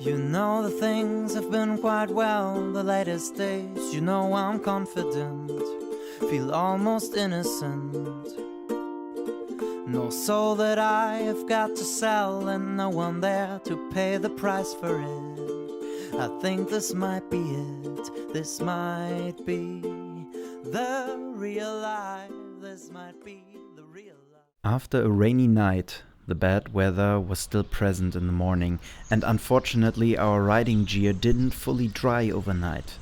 You know the things have been quite well the latest days. You know I'm confident, feel almost innocent. No soul that I have got to sell, and no one there to pay the price for it. I think this might be it, this might be the real life, this might be the real life. After a rainy night, the bad weather was still present in the morning, and unfortunately our riding gear didn't fully dry overnight.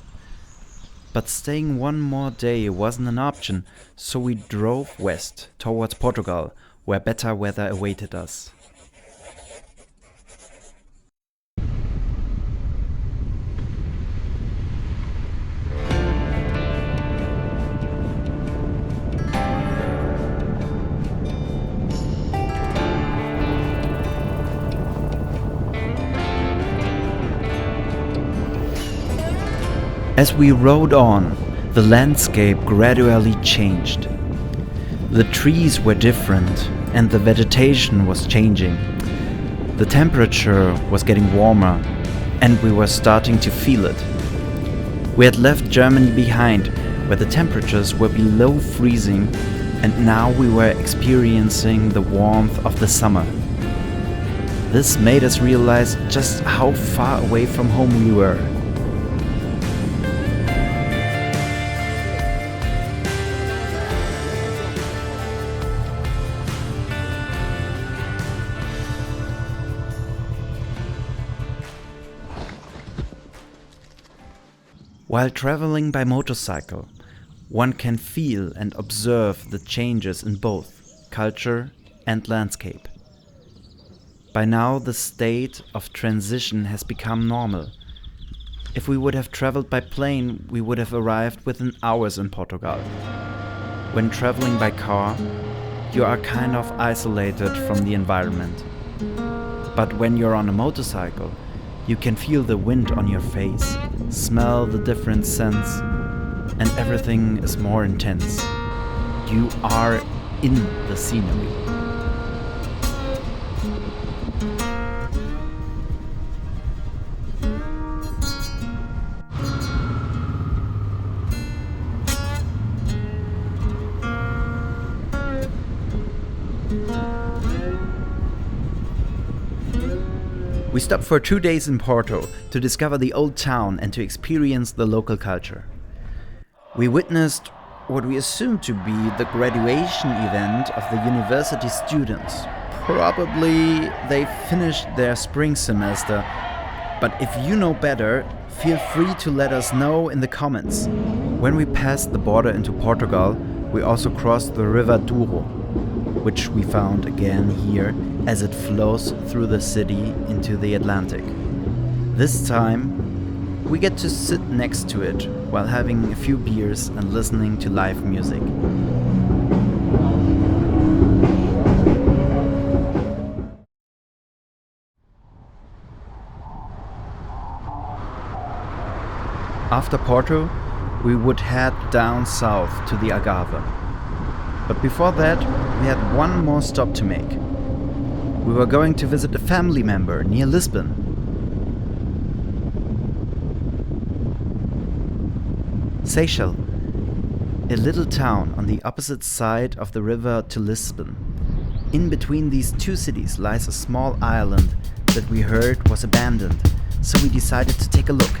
But staying one more day wasn't an option, so we drove west towards Portugal, where better weather awaited us. As we rode on, the landscape gradually changed. The trees were different and the vegetation was changing. The temperature was getting warmer and we were starting to feel it. We had left Germany behind, where the temperatures were below freezing, and now we were experiencing the warmth of the summer. This made us realize just how far away from home we were. While traveling by motorcycle, one can feel and observe the changes in both culture and landscape. By now, the state of transition has become normal. If we would have traveled by plane, we would have arrived within hours in Portugal. When traveling by car, you are kind of isolated from the environment. But when you're on a motorcycle, you can feel the wind on your face, smell the different scents, and everything is more intense. You are in the scenery. We stopped for 2 days in Porto to discover the old town and to experience the local culture. We witnessed what we assumed to be the graduation event of the university students. Probably they finished their spring semester, but if you know better, feel free to let us know in the comments. When we passed the border into Portugal, we also crossed the river Douro, which we found again here as it flows through the city into the Atlantic. This time, we get to sit next to it while having a few beers and listening to live music. After Porto, we would head down south to the Algarve. But before that, we had one more stop to make. We were going to visit a family member near Lisbon. Seixal, a little town on the opposite side of the river to Lisbon. In between these two cities lies a small island that we heard was abandoned, so we decided to take a look.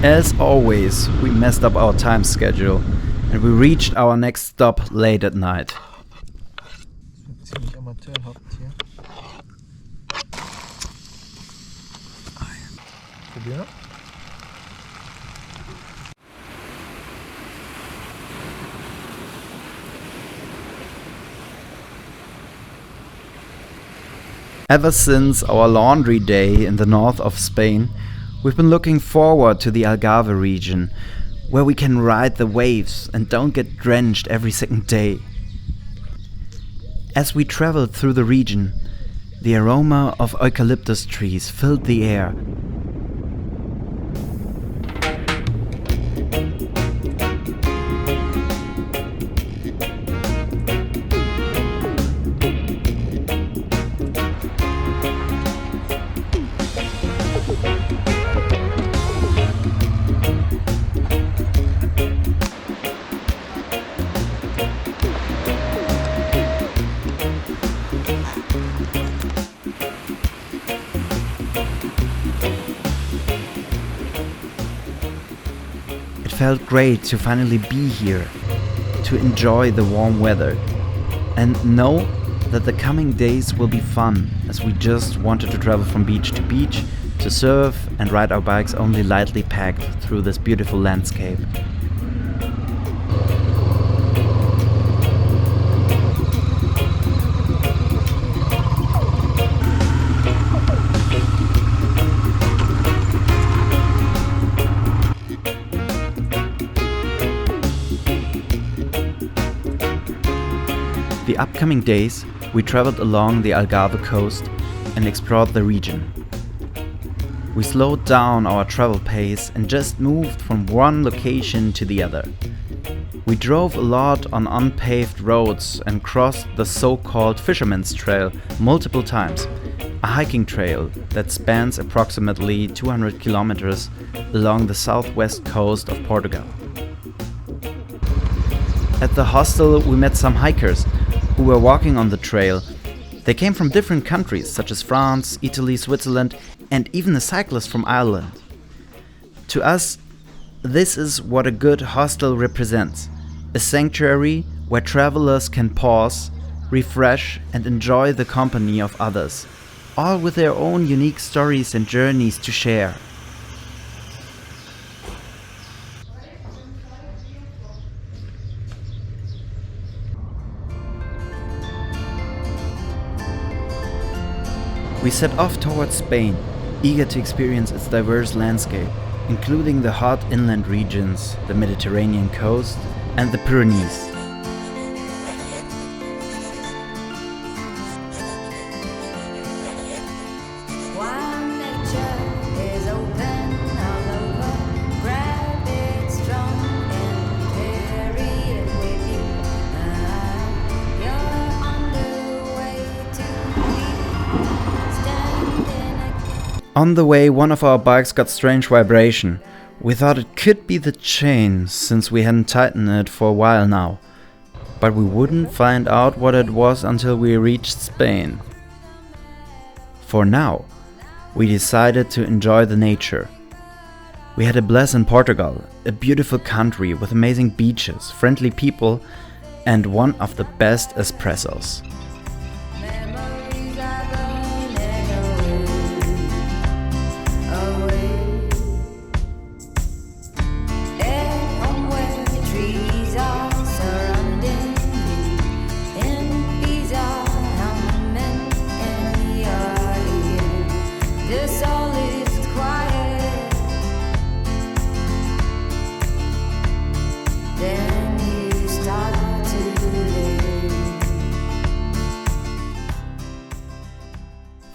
As always, we messed up our time schedule and we reached our next stop late at night. Ziemlich amateurhaft hier. Probier. Ever since our laundry day in the north of Spain, we've been looking forward to the Algarve region, where we can ride the waves and don't get drenched every second day. As we traveled through the region, the aroma of eucalyptus trees filled the air. It felt great to finally be here, to enjoy the warm weather, and know that the coming days will be fun, as we just wanted to travel from beach to beach, to surf and ride our bikes only lightly packed through this beautiful landscape. The upcoming days, we traveled along the Algarve coast and explored the region. We slowed down our travel pace and just moved from one location to the other. We drove a lot on unpaved roads and crossed the so-called Fisherman's Trail multiple times, a hiking trail that spans approximately 200 kilometers along the southwest coast of Portugal. At the hostel, we met some hikers who were walking on the trail. They came from different countries such as France, Italy, Switzerland, and even a cyclist from Ireland. To us, this is what a good hostel represents: a sanctuary where travelers can pause, refresh, and enjoy the company of others, all with their own unique stories and journeys to share. We set off towards Spain, eager to experience its diverse landscape, including the hot inland regions, the Mediterranean coast, and the Pyrenees. On the way, one of our bikes got strange vibration. We thought it could be the chain, since we hadn't tightened it for a while now. But we wouldn't find out what it was until we reached Spain. For now, we decided to enjoy the nature. We had a blast in Portugal, a beautiful country with amazing beaches, friendly people, and one of the best espressos.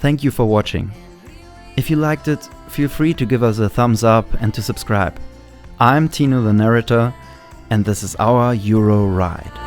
Thank you for watching. If you liked it, feel free to give us a thumbs up and to subscribe. I'm Tino the Narrator, and this is our Euro Ride.